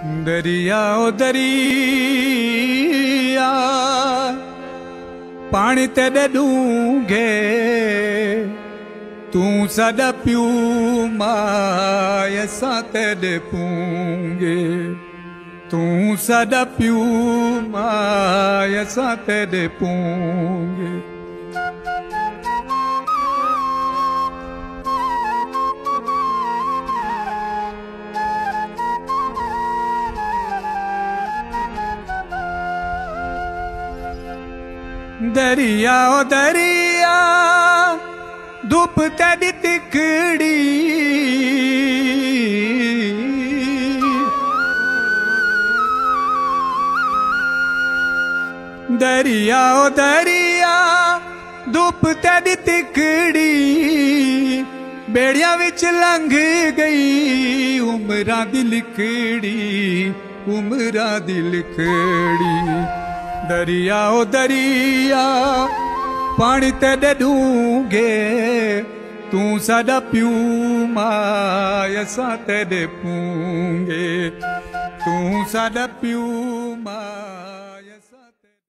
दरिया ओ दरिया पानी तेरे डूंगे तू सदा प्यू माय सा तेरे पूंगे तू सदा प्यू माय सा तेरे पूंगे। दरिया ओ दरिया धूप तेरी तिकड़ी दरिया ओ दरिया धूप तेरी तिकड़ी बेड़िया विच लंघ गई उमरां दी लिकड़ी उमरां दी लिकड़ी। दरिया ओ दरिया पानी तेरे डूंगे तू सदा प्यू माय सा तेरे पूंगे तू सदा प्यू माय।